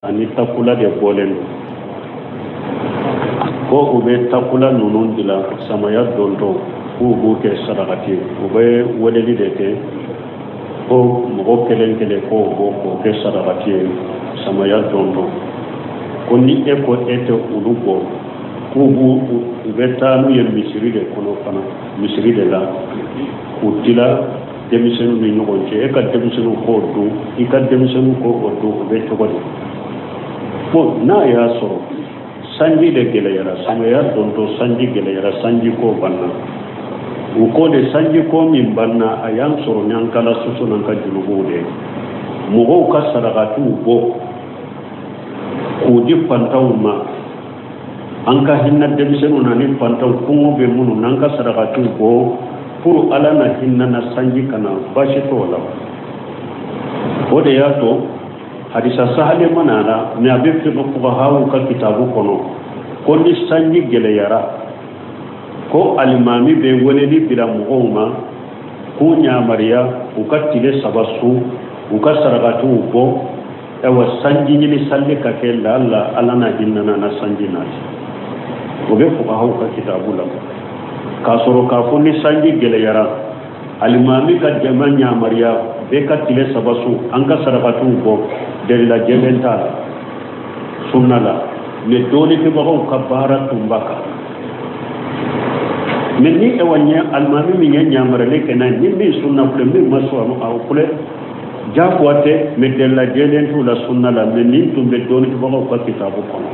ani takula de bolen ko ube takula nunun dila samaya dondo ko buke sadaqati ube wadeli de te ko mo kelen ko ko ke sadaqati samaya dondo ko ni e ko ete ulugo ko bu ube tanu ye misiri de kono kana misiri de la utila demisenu ni nyogonje e ka demisenu ko do i ka demisenu ko do ube to bon na ya soro sanji de gelera samaya donto sanji gelera sanji ko banna ko de sanji ko min banna ayan soro nyan kala susu nan ka julugo de mugo ka sadaqatu bo ko di pantawma an ka hinna de bisenu na ni pantaw ko be munu nan ka sadaqatu bo pour ala na hinna na sanji kana bashi to wala o de ya to hadisa sahale manana ne abe fi fuqaha ka kitabu kono ko ni sanji gele yara ko alimami be woneli bila mu'umma ko nya mariya ko katile sabasu ko kasaragatu ko ewa sanji ni salle ka ke la alana hinna na sanji na ko be fuqaha ka kitabu la ka soro ka ko ni sanji gele yara alimami ka jamanya mariya be katile sabasu an kasaragatu ko dari la jebenta sunna la ne doni ke bago kabara tumbaka men ni ewanya almami mi nya mara le kenan ni bi sunna fule mi maso am aw fule jafoate me de la jelentu la sunna la men ni tumbe doni ke bago ka kitabu kono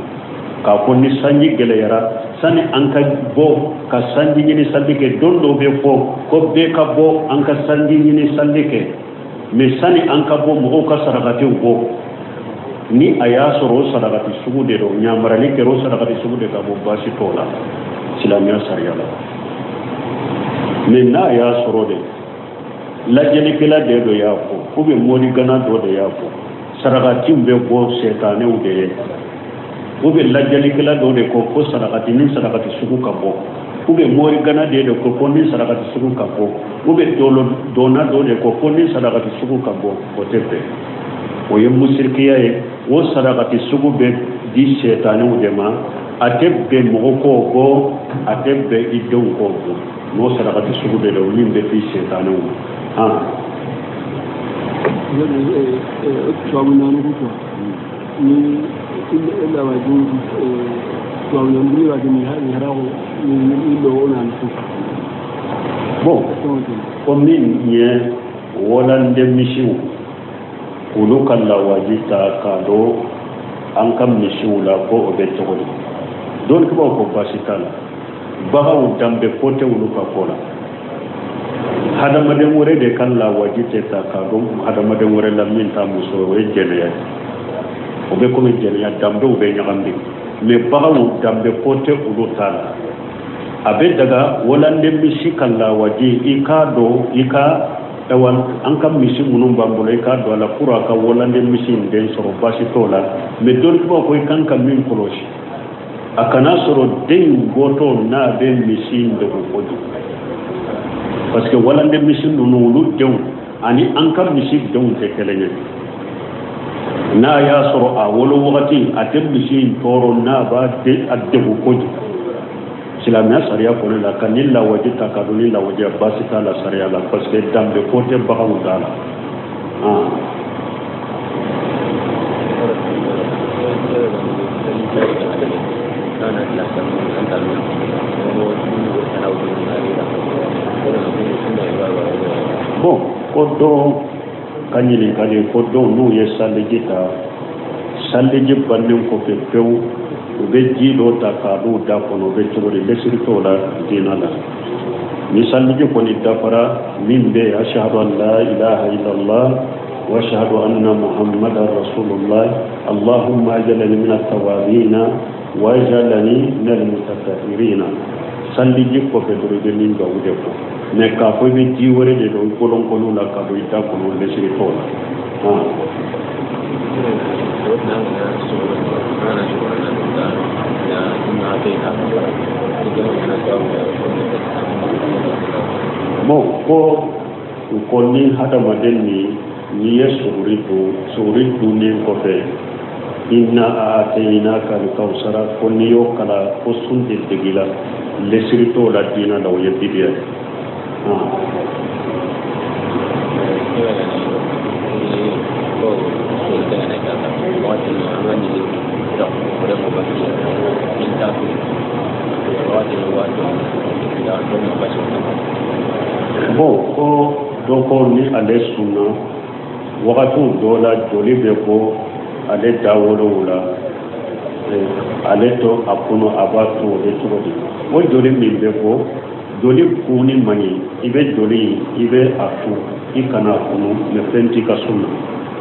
ka ko ni sanji gele yara sani anka bo ka sanji ni sallike dondo be fo ko be ka bo anka sanji ni sallike me sani anka bo mo ka saragati bo ni aya soro sadaqati sugude do nyamarali ke ro sadaqati sugude ka bo basi tola islamia sharia la men na ya soro de la jeli kala de do ya ko be modi gana do de ya ko sadaqati be bo setane ude ko be la jeli kala do de ko sadaqati ni sadaqati sugu ka bo ko be modi gana de ko ni sadaqati sugu ka bo ko be dolo dona do de ko ni sadaqati sugu ka bo ko tebe o ye musirkiya ye wo sadaqati sugu be di shaytanu de ma atebbe mo ko atebbe idon ko no sadaqati sugu be do min be di shaytanu ha tawuna no ko ni illa waju tawuna ni waju ni harawo ni do ona no bon ko min ye wala ndemisiu ulu kala wajita kado an kam misiwula ko obe togoni don ko ko basitala baga dambe kote ulu ka kola hada maden wore de kala wajita ta kado hada maden wore la min ta muso we jeliya obe ko me jeliya dambe obe nyagambi me baga dambe kote ulu tala abe daga wala ndembi sikalla waji ikado ika ewal an kam misi munum bambulo ka do la pura ka wolande misi den soro basi tola me don ko kan kam min koloshi akana soro den goto na be misi de ko kodu parce que wolande misi nunu lu dew ani an kam misi dew te kelenya na ya soro a wolo wakati atem misi toro na ba de adde ko kodu islamia sharia ko la kanilla wajita kaduni la wajia basi la sharia la parce que dambe côté bagaw dala bon ko do kanili kali ko do no ye salejita saleje banne ko fe pew be jido ta ka do da kono be tore be sirto la dinala misal ji ko ni dafara min be ashhadu an la ilaha illallah wa ashhadu anna muhammadar rasulullah allahumma aj'alni min at-tawabin wa aj'alni min al-mutatahhirin salli ji ko be do be min ga wude ko ne ka ko be ji wore de do ko lon ko la ka do ita ko be sirto la bon ko ni hada maden ni ye suritu ni ko be inna a'tainaka al-kawsara ko ni yo kala ko sunde degila lesirito la dina la yediya bon ko doko ni ale sunna wakati dola joli be ko ale dawolo wula ale to akuno abato de todi o joli min be ko joli kuni mani ibe joli ibe afu ikana kuno me fenti ka sunna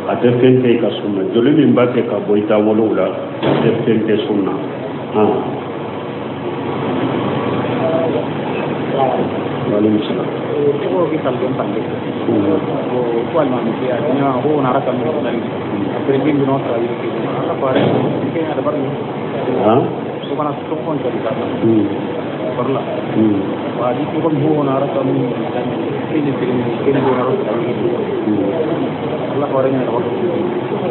ate fenti ka sunna joli min ba ke ka boy dawolo wula ate fenti sunna Waalaikum salam. Ko kita belum pandai. Ko almami dia nya ho nara kami lagi. Après din no tra yi ki. Apa ke ada baru. So kana stokon jadi kan. Perla. Wadi ko ho nara kami ini ho nara kami. Allah korenya ro.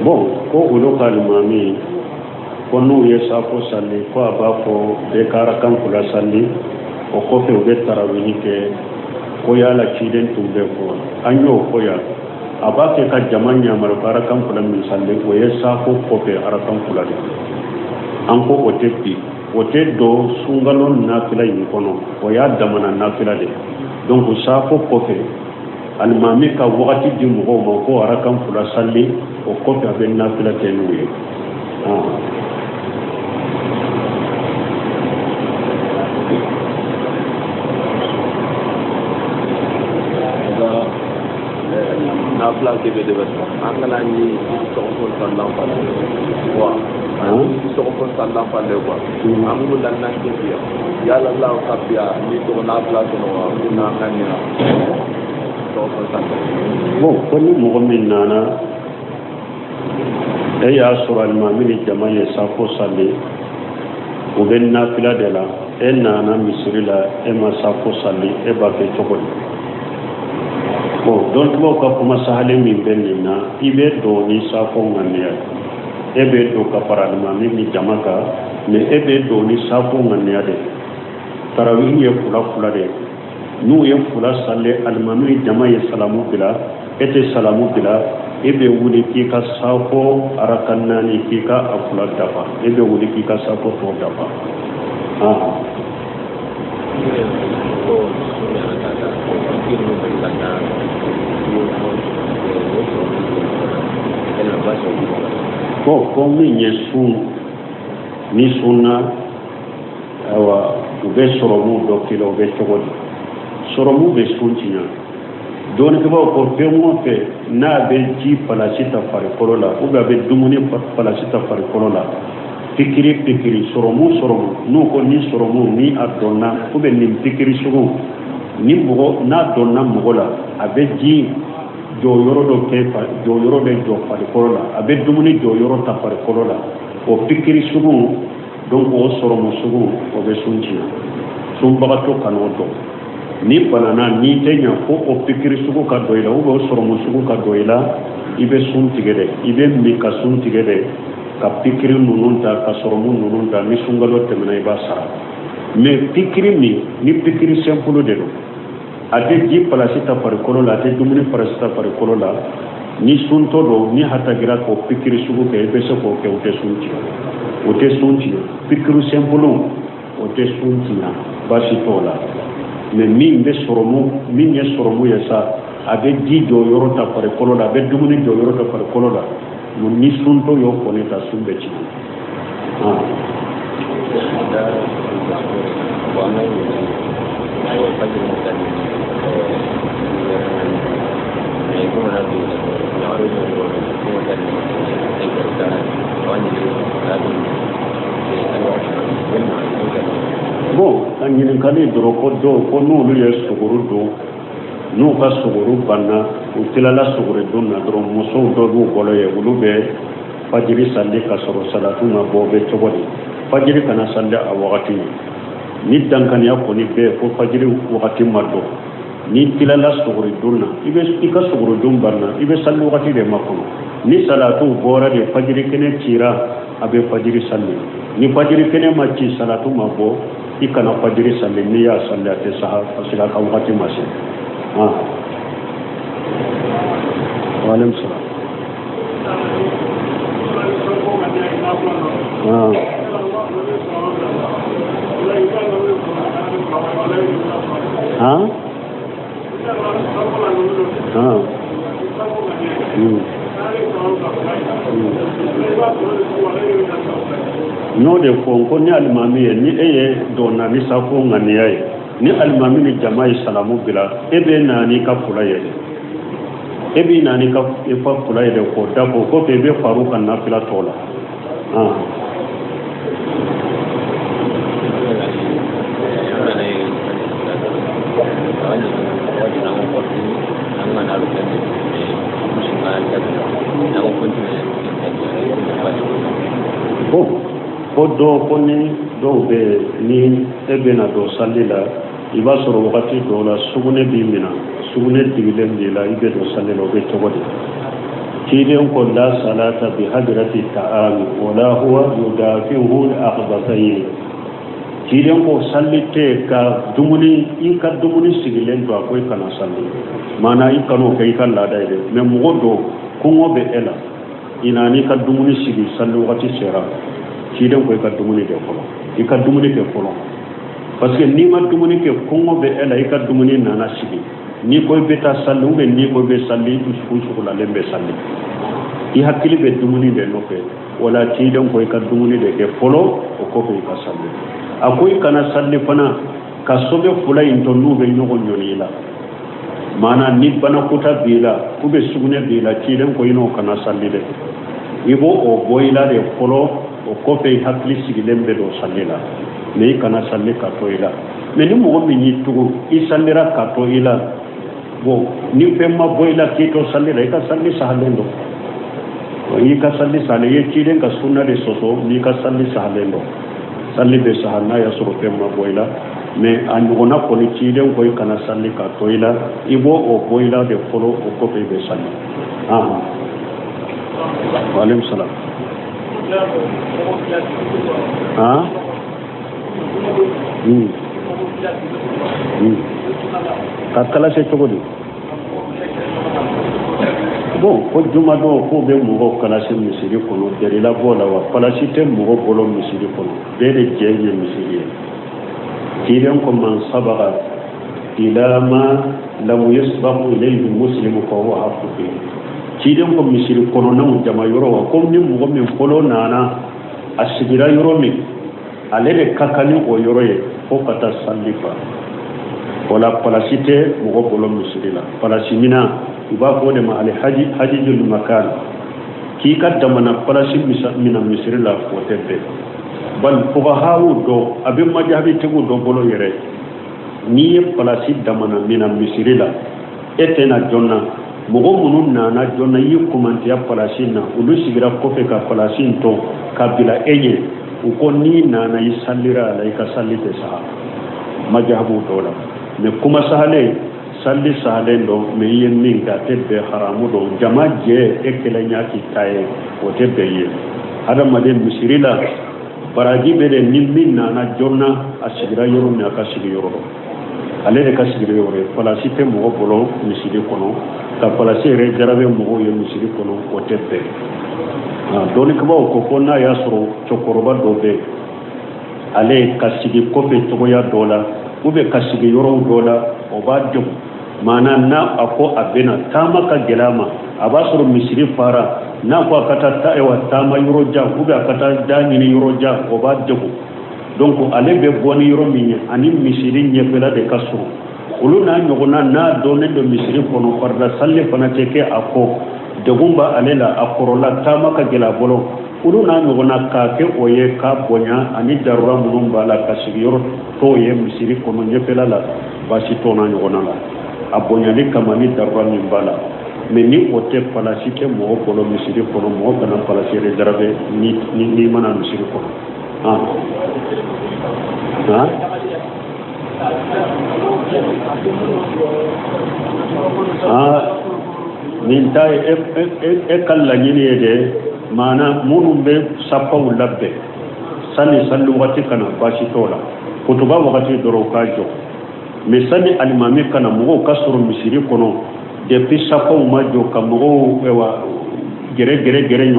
Bon, ko ulo kalmami ko nu yesa ko salli ko abako be karakan kula salli o kofe o be tarawih ke ko yala ciden tumbe ko anyo ko ya abake ka jamanya mar barakan kula min salle ko yesa ko kofe arakan kula de anko o teppi o teddo sungalon nafila yi kono o ya damana nafila de donc sa ko kofe almami ka wakati di mo ko arakan kula salle o kofe be nafila tenuye place de angala ni so ko sallallahu alaihi wa so ko sallallahu alaihi wa amu dan nan ke ya Allah sabia ni to na place no wa na kanina so ko sallallahu bon ko ni mo min nana ya sura al-mamini jama'a safo salli o ben nafila de la nana misrila ma safo salli ba ke chokoli bon donc mo ka kuma sahale min benina ibe do ni safo ngania ebe do ka paradma mi jamaka me ebe do ni safo ngania de tarawih ye kula de nu ye kula salle almami jama'a salamu bila ete salamu bila ebe wuli ki ka safo arakanani ki ka akula dafa ebe wuli ki ka safo to dafa ko min ye sun ni sunna awa ube soromu do kilo ube chogodi soromu be suntinya don ke ba ko pemo pe na be ji palasita fare kolola ube be dumuni palasita fare kolola pikiri soromu no ko ni soromu ni adonna ube ni pikiri sugu ni mo na donna mogola abe ji jo yoro do kefa jo yoro be jo fare kolola abe dumuni jo yoro ta fare kolola o pikiri sugu donc o soromu sugu o be sunji sumbaga to kanodo ni banana ni tenya ko o pikiri sugu ka doila o soromu sugu ka doila ibe sun tigede ibe mi ka sun tigede ka pikiri nununta ka soromu nununta mi sungalo temena ibasa me pikiri ni pikiri simple de do ate ji palasita par kolola ate dumuni palasita par kolola ni sunto do ni hatagira ko pikiri sugu ke ebe se ko ke ote sunti pikiru simple ote sunti na basi tola me min be soromu min ye soromu yesa abe ji do yoro ta par kolola be dumuni do yoro ta par kolola mun ni sunto yo koneta sumbe ci bon angin kali droko do ko no lu yes suguru do no ka suguru banna utilala suguru do na dro muso do bu bolo ye ulube fajiri sande ka soro salatu na bobe togodi fajiri kana sande a wakati ni dankan ya ko ni be ko fajiri wakati mardo ni tilala suguru dunna ibe ika suguru dum banna ibe sallu wakati de makono ni salatu bora de fajiri kene tira abe fajiri salli ni fajiri kene ma ci salatu ma bo ikana fajiri salli ni ya salli ate saha fasila ka wakati masi walem salam no de ko ni alimami ni eye donna ni safo ngani ay ni alimami ni jama'i salamu bila ebe na ni ka fula ye ebe na ni ka fa fula ye ko da ko be faru kan na fila tola ko ni do be ni ebe na do salila iba soro wakati do la sugune bi mina sugune digilem di la ibe do salila be togodi kiden ko la salata bi hadrati ta'am wala huwa yudafihu al-aqdatayn kiden ko sallite ka dumuni in ka dumuni sigilen do ko kana salli mana in kanu kai kan la dai me mugodo kungo be ela inani ka dumuni sigi sallu wakati sera kiden ko ka dumuni de folo ka dumuni ke folo parce que ni ma dumuni ke kongo be ela ka dumuni nana sigi ni ko be ta sallu be ni ko be salli su la lembe salli i hakili be dumuni de no fe wala kiden ko ka dumuni de ke folo o ko be ka salli akoy kana salli fana ka sobe fula into nube nyogo nyonila mana ni bana kuta bila kube sugune bila kiden ko ino kana salli de ibo o boyla de folo o kofe hakli sigilembe do sallila me kana salli ka to ila me ni mo mi ni tugo i sallira ka to ila bo ni pemma boyla ki to sallira ka salli sahalendo o yi ka salli sale ye kiden ka sunna de soso ni ka salli sahalendo salli be sahanna ya suru pemma boyla me andugona ko ni kiden ko kana salli ka to ila ibo o boyla de folo o kofe be salli wa alaykum salam kakala se cogo di bon ko juma do ko be mo kala se misiri kono deri la bola wa kala se te mo bolo misiri kono de jeje misiri kidan ko man sabaga ila ma lam yasbaqu ilayhi muslimu fa huwa haqqi kidan ko misiri kono na jama yoro wa ko ni mo min folo nana asigira yoro mi ale de kakali o yoro ye ko kata sallifa wala palasite mo bolo misiri la palasimina iba ko de ma ale hajijul makan ki kadda mana palasi mina misiri la ko tebe bal fuqahawu do abin majhabi tegu do bolo yere ni palasi damana mina misiri la etena jonna mogo munun nana jonna yi kumanti ya palasin na ulu sigira kofe ka palasin to kabila enye uko ni nana yi sallira ala ka sallite saha majhabu dola me kuma sahale salli sahale do me yen min ka tebbe haramu do jama je ekela nyaki taye o tebbe ye hada made misirila baraji bede min nana jonna asigira yoro me aka sigi yoro ale de ka sigi yoro palasite mogo bolo misiri kono ka palasi re jarabe mo yo misiri kono o tebbe doni ko ko konna ya soro chokoroba dobe ale kasigi kobe togoya dola ube kasigi yoro dola o ba jogu mana na ako abena tama ka gelama aba soro misiri fara na ko akata ta ewa tama yoro ja ube akata dani ni yoro ja o ba jogu donc ale be boni yoro minya ani misiri nyefela de kasuru ulu na nyogona na done do misiri kono farda salle fana teke ako degumba alela akorola tama ka gela bolo ulu na nyogona ka ke oye ka bonya ani darura munum bala kasigiro to ye misiri kono nyefela la basi to na nyogona la abonya ni kama ni darura min bala meni ote palasite mo bolo misiri kono mo kana palasire jarabe ni mana misiri kono min tay e kala nyini de mana munum be sapaw labbe sani sallu wati kana bashi tola kutuba wakati doro kajo me sani alimami kana mugo kasuru misiri kono depuis sapaw majo kamugo ewa gere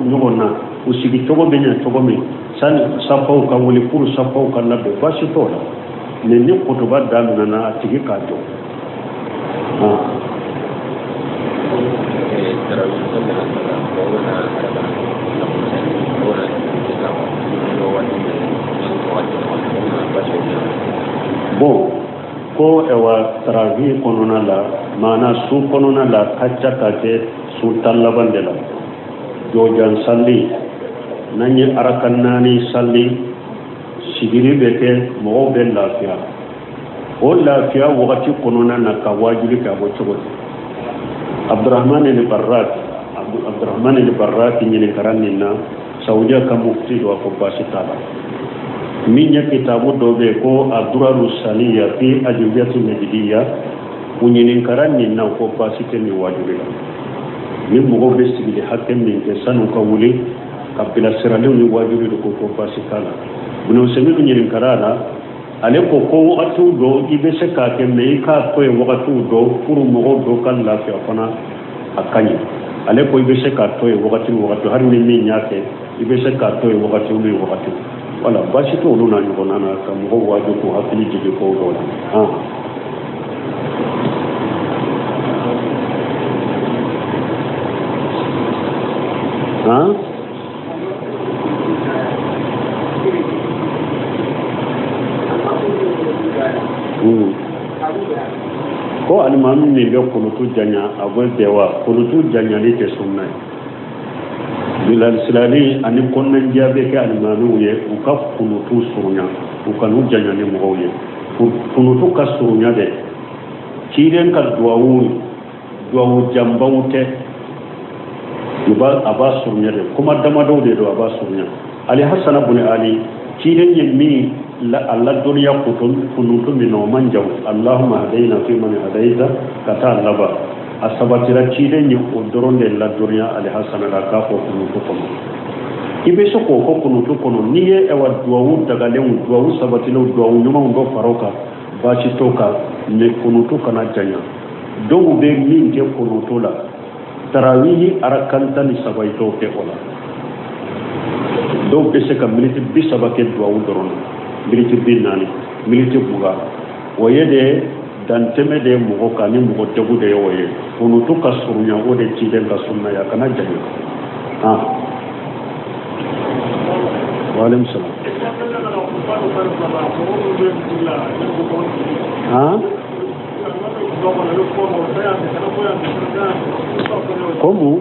nyogona usigi togo benya togo me sani sapaw ka woli pour sapaw ka labbe bashi tola ne ni kutuba damina na tigi kajo bon ko ewa tarawi konona la mana su konona la kacca kake su tallabande la jojan salli nanye arakan nani salli sigiri beke mo be lafiya o lafiya wakati konona na ka wajibi ka bo chogo Abdurrahman al-Barrat nyine karanina saudiya ka mufti do ko basitala minya kitabu dobe ko aduraru saliya fi ajubiyatu najdiya unyinin karanni na ko basite ni wajibi min mo be sigi hakken min ke sanu ka wuli kabila sirale ni wajibi ko basitala buno semi unyinin karana ale ko atu do ibe se ka ke me ka ko e wakatu do pour mo do kan la fi afana akani ale ko ibe se ka to e wakatu har ni min nyake ibe se ka to e wakatu ni wakatu wala bashi to nuna ni bonana ka mo wajo ko hakili jige ko do ko alimami ni be kunutu janya agwe dewa kunutu janya ni te sunna bilal silali ani konnan jabe ke alimami ye u ka kunutu surunya u kanu janya ni mo ye kunutu ka surunya de kiren ka duawu jambawte yuba aba surunya de kuma damado de do aba surunya ali hasan ibn ali kiren yemi la alla dunya kunutu mino manjaw allahumma hadaina fi man hadaita kata laba asabatira kiren yi odoronde la dunya ali hasan da ka ko kunutu kono ibe so ko kunutu kono niye ewa duawu daga lewu duawu sabatilo duawu nyuma ndo faroka bashi toka ne kunutu kana janya do be min ke kunutu la tarawihi arakanta ni sabaito ke ola do be se ka militi bisabake duawu doron militi binani militi buga woyede dan teme de mugo kani mugo tebu de woye kunutu ka surunya ode ciden ka sunna ya kana janya Waalaikum salam. Como?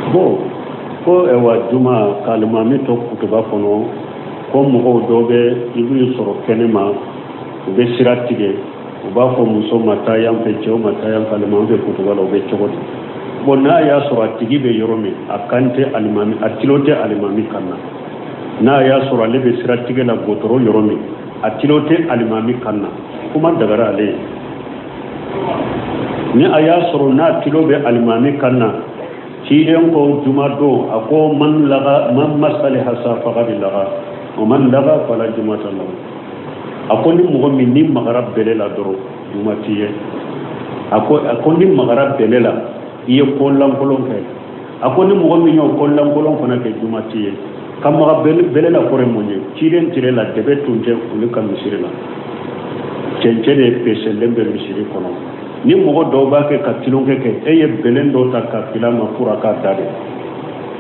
Bon, ko ewa juma kalima mi to kutuba kono ko mo do be ibu soro kenema be siratige u b'a fɔ muso ma taa yan fɛ cɛw ma taa yan fɛ alimami bɛ kutuba la o bɛ cogo di bon n'a y'a sɔrɔ a tigi bɛ yɔrɔ min a kan tɛ alimami a tilo tɛ alimami kan na n'a y'a sɔrɔ ale bɛ siratigɛ la gotoro yɔrɔ min a tilo tɛ alimami kan na kuma dagara ale ye ni a y'a sɔrɔ n'a tilo bɛ alimami kan na ciden ko juma don a ko man masali hasa faqad laga wa man laga fala jumata lahu ako ni mɔgɔ min ni magara bɛlɛ la dɔrɔn juma t'i ye ako ni magara bɛlɛ la i ye ko lankolon kɛ ako ni mɔgɔ min y'o ko lankolon fana kɛ juma t'i ye ka maga bɛlɛ la kɔrɔ mun ye ciden tire la dɛbɛ tun tɛ olu ka misiri la cɛncɛn de peselen bɛ misiri kɔnɔ ni mɔgɔ dɔw b'a kɛ ka tilonkɛ kɛ e ye bɛlɛn dɔw ta ka fila ma fura k'a da de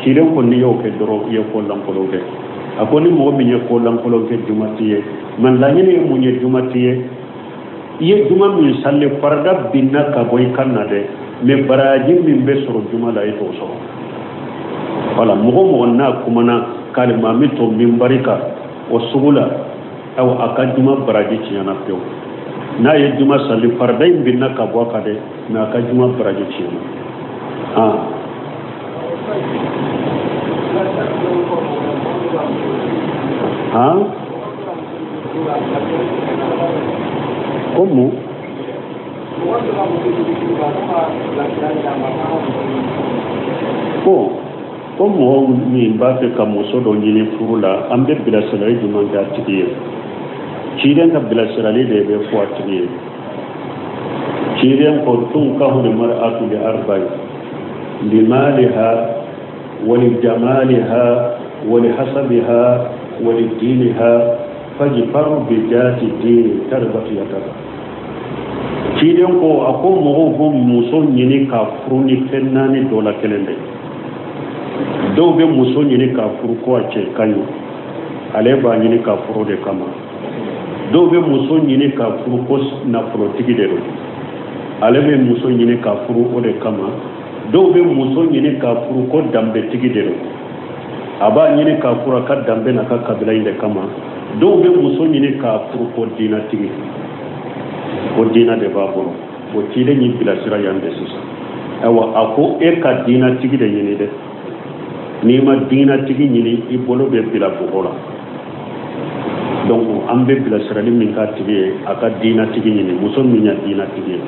ciden kɔni y'o kɛ dɔrɔn i ye ko lankolon kɛ a ko ni mɔgɔ min ye ko lankolon kɛ juma t'i ye mɛ laɲini ye mun ye juma t'i ye i ye juma min salli farida binna ka bɔ i kan na dɛ mɛ baraji min bɛ sɔrɔ juma la i t'o sɔrɔ wala mɔgɔ n'a kumana k'alimami to minbari kan o sugu la aw a ka juma baraji tiɲɛna pewu n'a ye juma salli farida in binna ka bɔ a kan dɛ mɛ a ka juma baraji tiɲɛna Como como min b'a fɛ ka muso dɔ ɲini furu la an bɛ bilasirali jumɛn kɛ a tigi ye ciden ka bilasirali de bɛ fɔ a tigi ye ciden ko tunkahu al-mar'atu li arba'i limaliha wa lijamaliha wa lihasabiha wa lidiniha fajfar bi dhati din tarbat yadaka ciden ko a ko mɔgɔw ko muso ɲini ka furu ni fɛn naani dɔ la kelen de dɔw bɛ muso ɲini ka furu ko a cɛ ka ɲi ale b'a ɲini ka furu de kama dɔw bɛ muso ɲini ka furu ko nafolotigi de don ale bɛ muso ɲini ka furu o de kama dɔw bɛ muso ɲini ka furu ko danbetigi de don a b'a ɲini ka furu a ka danbe n'a ka kabila in de kama dɔw bɛ muso ɲini ka furu ko diinatigi o diina de b'a bolo o ciden y'i bilasira yan de sisan ayiwa a ko e ka diinatigi de ɲini dɛ n'i ma diinatigi ɲini i bolo bɛ bila bɔgɔ la donc an bɛ bilasirali min k'a tigi ye a ka diinatigi ɲini muso min ya diinatigi ye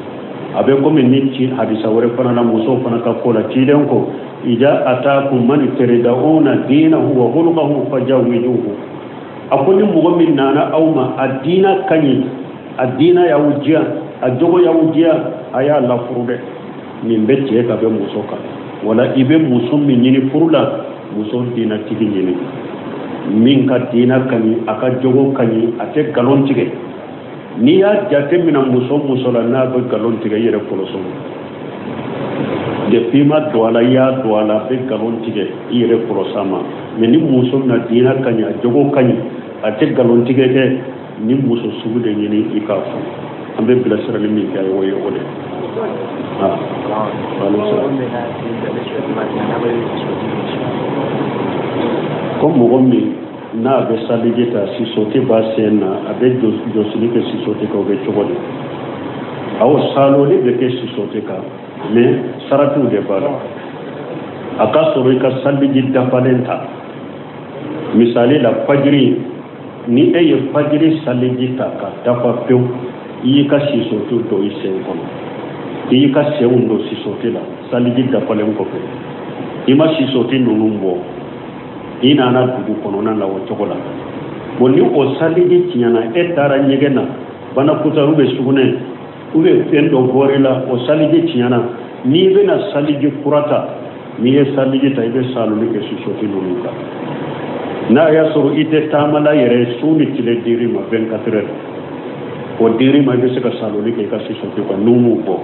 a bɛ komi ni ci hadisa wɛrɛ fana na musow fana ka ko la ciden ko ija ataakum man tardawna diinahu wa khuluquhu fajawwijuhu a ko ni mɔgɔ min nana aw ma a diina ka ɲi a diina y'aw diya a jogo y'aw diya a y'a lafuru dɛ nin bɛ cɛ ka bɛ muso kan wala i bɛ muso min ɲini furu la muso diinatigi ɲini min ka diina ka ɲi a ka jogo ka ɲi a tɛ nkalon tigɛ n'i y'a jateminɛ muso la n'a bɛ nkalon tigɛ i yɛrɛ kɔlɔsɔ depuis i ma don a la i y'a don a la a bɛ nkalon tigɛ i yɛrɛ kɔlɔs'a ma mais ni muso min na diina ka ɲi a jogo ka ɲi a tɛ nkalon tigɛ kɛ ni muso sugu de ɲini i k'a fɔ an bɛ bilasirali min kɛ o ye o de ko mɔgɔ min n'a bɛ saliji ta sisote b'a sen na a bɛ jɔsili kɛ sisote kan o bɛ cogo di awɔ saloli bɛ kɛ sisote kan mais saratiw de b'a la a ka sɔrɔ i ka saliji dafalen ta misali la fajiri ni e ye fajiri saliji ta ka dafa pewu i y'i ka sisote don i sen kɔnɔ i y'i ka senw don sisote la saliji dafalen kɔfɛ i ma sisote ninnu bɔ i nana dugu kɔnɔna la o cogo la bon ni o saliji tiɲɛna e taara ɲɛgɛn na banakutaru bɛ sugunɛ fɛn dɔ bɔr'i la o saliji tiɲɛna n'i bɛna saliji kura ta n'i ye saliji ta i bɛ saloli kɛ sisote ninnu kan n'a y'a sɔrɔ i tɛ taamala yɛrɛ su ni tile dir'i ma 24 heures o dir'i ma i bɛ se ka saloli kɛ i ka sisote kan n'u m'u bɔ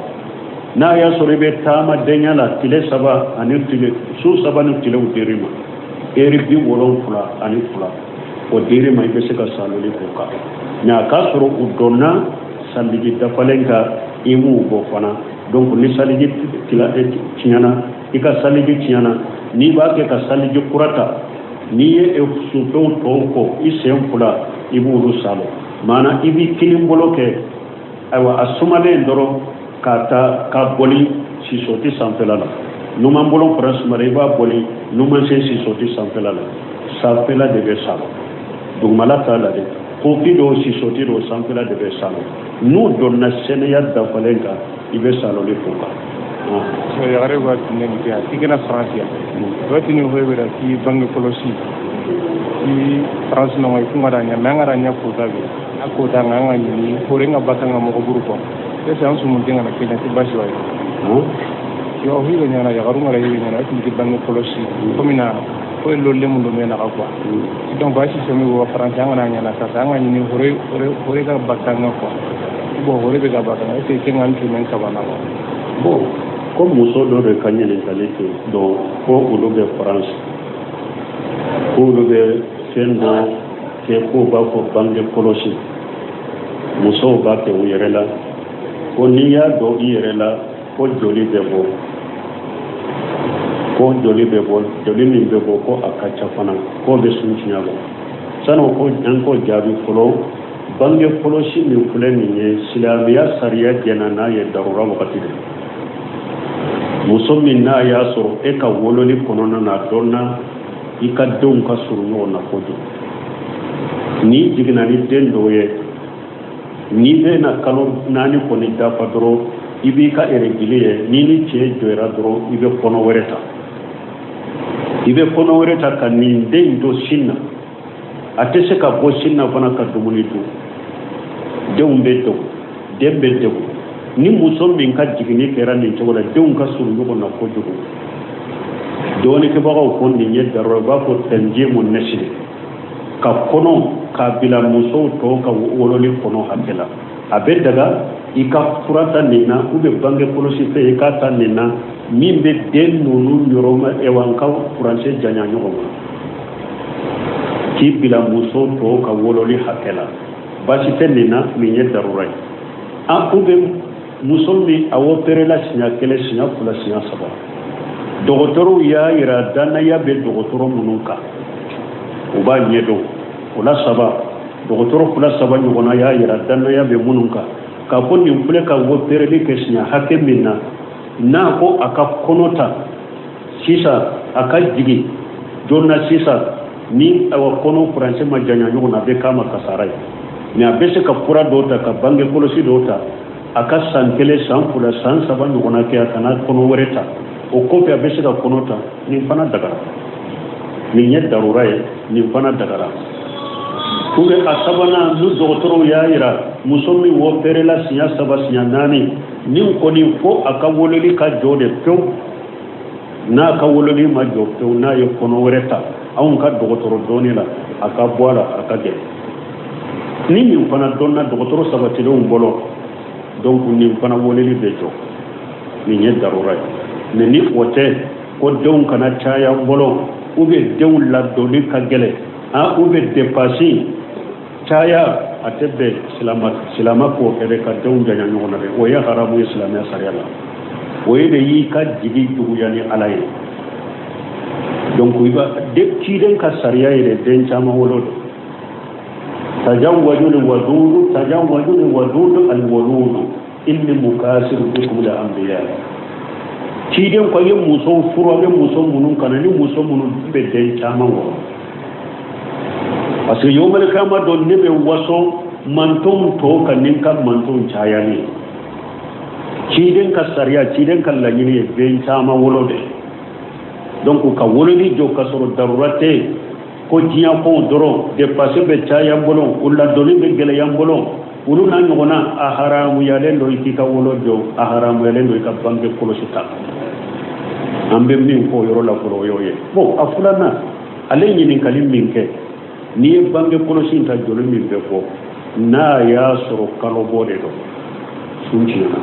n'a y'a sɔrɔ i bɛ taama dɛɲa la tile 3 ani tile su 3 ni tilew dir'i ma eri 72 o dir'i ma i bɛ se ka saloli k'o kan mais a k'a sɔrɔ u dɔnna saliji dafalen kan i m'u bɔ fana donc ni saliji tiɲɛna i ka saliji tiɲɛna n'i b'a kɛ ka saliji kura ta n'i ye sufɛnw tɔw kɔ i sen 2 i b'olu salo maana i b'i kinin bolo kɛ ayiwa a sumalen dɔrɔn ka bɔli sisoti sanfɛla la numan bolo fara sumare i b'a bɔli numan sen sisoti sanfɛla la sanfɛla de bɛ salo dugumala t'a la dɛ kofi dɔw sisoti dɔw sanfɛla de bɛ salo n'u donna sɛnɛya dafalen kan i bɛ saloli k'o kan yagare waati ne bi a tigena France waati ni hoye bera ki bangi kolosi ki France no ngai kunga danya mangara nya kota be akota nganga ni horenga batanga mo guru ko esa ansu mun tenga na kenya ti bashi wai yo hiwe nya na yagaru ngara hiwe nya na ki bangi kolosi komina ko lolle mun do mena ka kwa donc bashi semi wo France ngana nya na sasa ngani ni hore ga batanga ko bo hore be ga batanga ese tenga antu men kabana bo ko muso dɔ de ka ɲininkali kɛ donc ko olu bɛ France ko olu bɛ fɛn dɔ kɛ ko b'a fɔ bange kɔlɔsi musow b'a kɛ u yɛrɛ la ko n'i y'a dɔn i yɛrɛ la ko joli bɛ bɔ joli min bɛ bɔ ko a ka ca fana ko bɛ sun tiɲɛ bɔ sani ko an ko jaabi fɔlɔ bange kɔlɔsi min filɛ nin ye silamɛya sariya jɛna n'a ye darura wagati de muso min n'a y'a sɔrɔ e ka wololi kɔnɔna na dɔnna i ka denw ka surun ɲɔgɔn na kojugu n'i jiginna ni den dɔw ye ni be na kalo nani ko ni dafa doro ibi ka eregile ni ni che joira doro ibe kono wereta kan ni de ndo sinna atese ka bo sinna fana ka dumuni tu dembe ni muso min ka jigini kera ni togola deun ka suru yugo na ko jugo doni ke baga ko ni nye daro ba ko tenje mun nashiri ka kono ka bila muso to ka wololi kono hakela abe daga ika furata nina ube bange polosi fe ika ta nina mimbe den nunu yoroma ewanka furanse janya nyogo ki bila muso to ka wololi hakela basi fe nina minye darurai a ube musolmi awo perela sinya kele sinya fula sinya saba dogotoro ya ira dana ya be dogotoro mununka uba nyedo ula saba dogotoro fula saba nyogona ya ira dana ya be mununka ka ko ni fule ka wo pereli ke sinya hake minna na ko aka konota sisa aka jigi jonna sisa ni awa kono france ma janya nyogona be kama kasarai ni abese ka pura dota ka bange kolosi dota aka sankele sanfula san saba nyogona ke akana kono wereta o kopi abese ka konota ni fana dagara ni nye daruraye ni fana dagara kube asabana nu dogotoro ya ira musomi wo perela sinya saba sinya nani ni ko ni fo aka wololi ka jode pew na aka wololi ma jo pew na ye kono wereta awun ka dogotoro doni la aka boala aka ge ni ni fana donna dogotoro saba tele un bolo donc ni fana wololi bejo ni nye daruraye ni wote ko deun kana chaya bolo ube deun la doli ka gele a ube dépasser chaya atebe silama ko ere ka deun janya nyona be o ya haramu islamia sariala o yede yi ka jigi dugu yani alaye donc iba de kiden ka sariya ere den chama wolo tajawwajul wadud alwalud inni mukasir bikum la anbiya kiden ko yem muso furo be muso munun kana ni muso munun be den chama wo parce que yomal kama don ne be waso mantum to kanin kan mantum chaya ne kiden ka sariya kiden kan la yini be chama wolo de donc ka wolo ni jo ka soro darurate ko jiya ko doro de passer be chaya bolo ulla doni be gele yam bolo ulu na ngona a haramu yalen do ikika wolo jo a haramu yalen do ikka bange kolosita ambe min ko yoro la ko yoye bon afulana ale nyini kalim minke ni bange kolosinta jolo min be ko na ya soro kalo bode do sunchina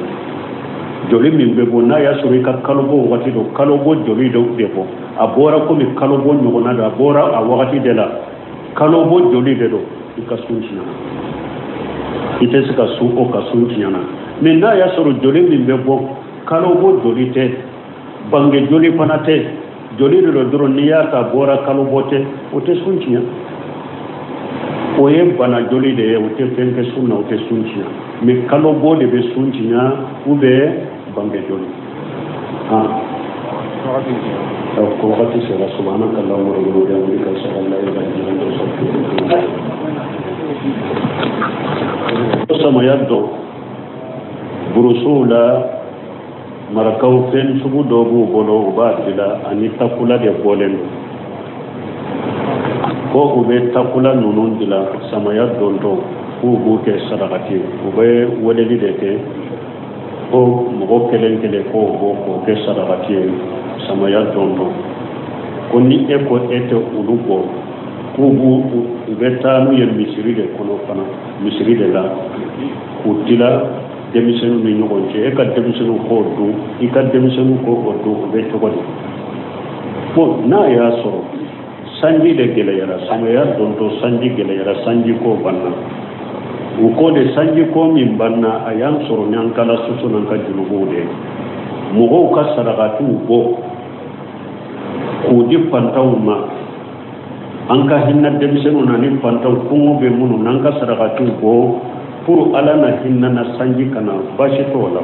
joli min be ko na ya soro ka kalo bo wati do kalo bo joli do be ko abora ko mi kalo bo nyona da abora a wakati de la kalo bo joli de do ika sunchina ite sika su o ka sunchina mais na ya soro joli min be ko kalo bo joli te bange joli panate joli do doro niya ta bora kalo bote o te sunchina oye bana joli de o te fenke sunna o te sunchina mais kalo bo de be sunchina ou be bange joli ko wakati sera subhanaka allahumma wa bihamdika ashhadu an la ilaha illa anta astaghfiruka wa atubu ilayk burusula marakaw fen subu dobu bolo ubadila ani takula de bolen ko ube takula nunun dila samaya dondo ko buke sadaqati ube wodeli de ke ko mo kelen ko ke sadaqati samaya dondo ko ni e ko ete ulugo ko bu ube tanu ye misiri de kono fana misiri de la ko dila demisenu ni nyogonje e ka demisenu ko do i ka demisenu ko do be togodi bon na ya soro sanji de gele yara samaya donto sanji gele yara sanji ko banna u ko de sanji ko min banna ayan soro nyan kala susu nan ka julugo de mo go ka saragatu bo ko di pantawma an ka hinna demisenu na ni pantaw ko be munu nan ka saragatu bo pour alana hinna na sanji kana bashi to wala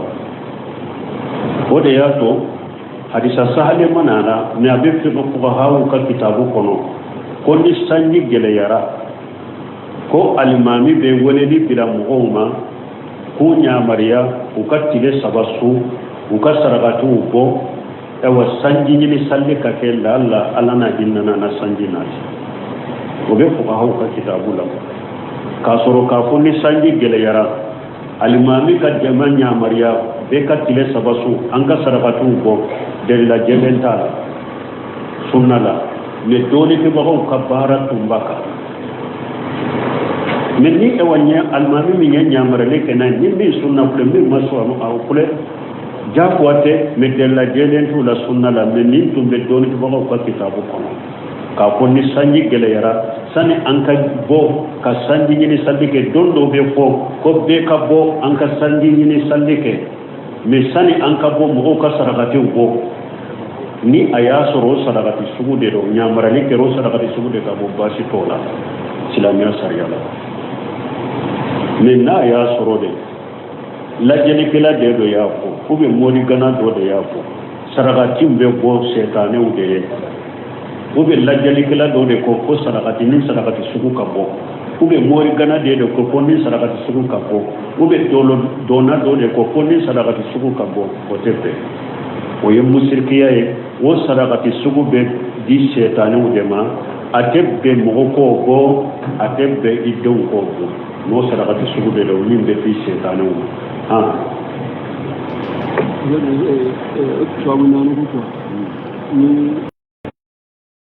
ode yato hadisa sahale manana ne abe fi ko hawo ka kitabu kono ko ni sanji gele yara ko alimami be woneli bila muhoma ku ñamariya u ka tile saba su u ka sarakatiw bɔ ewa sanji ɲini salli ka kɛ la ala na hinnana na sanji naati o bɛ fukahaw ka kitabu la k'a sɔrɔ k'a fɔ ni sanji gɛlɛyara alimami ka jama ñamariya bɛɛ ka tile saba su an ka sarakatiw bɔ dalila jɛlen t'a la sunna la mais dɔɔnikɛbagaw ka baara tun b'a kan mais ni ewa alimami min ye ñamaralen kɛ n'a ye ni min sunna filɛ min ma sɔn a filɛ jagoya tɛ mais dalila jɛlen t'u la sunna la mais nin tun bɛ dɔɔnikɛbagaw ka kitabu kɔnɔ k'a fɔ ni sanji gɛlɛyara sani an ka bɔ ka sanji ɲini salli kɛ don dɔw bɛ fɔ ko bɛɛ ka bɔ an ka sanji ɲini salli kɛ mais sani an ka bɔ mɔgɔw ka sarakatiw bɔ ni a y'a sɔrɔ o sarakati sugu de don ɲamarali kɛra o sarakati sugu de ka bɔ baasi t'o la silamɛya sariya la mais n'a y'a sɔrɔ de lajɛlikɛla de dɔ y'a fɔ ou bien morigana dɔ de y'a fɔ sarakatiw bɛ bɔ sɛtanɛw de ye ou bien lajɛlikɛla dɔ de ko ko sarakati ni sarakati sugu ka bɔ ou bien morigana de ko ko ni sarakati sugu ka bɔ ou bien dɔnna dɔ de ko ko ni sarakati sugu ka bɔ o tɛ bɛn o ye musirikiya ye o sarakati sugu bɛ di sɛtanɛw de ma a tɛ bɛn mɔgɔ k'o bɔ a tɛ bɛn i denw k'o bɔ n'o sarakati sugu de don min bɛ di sɛtanɛw ma tubabu naani ko ni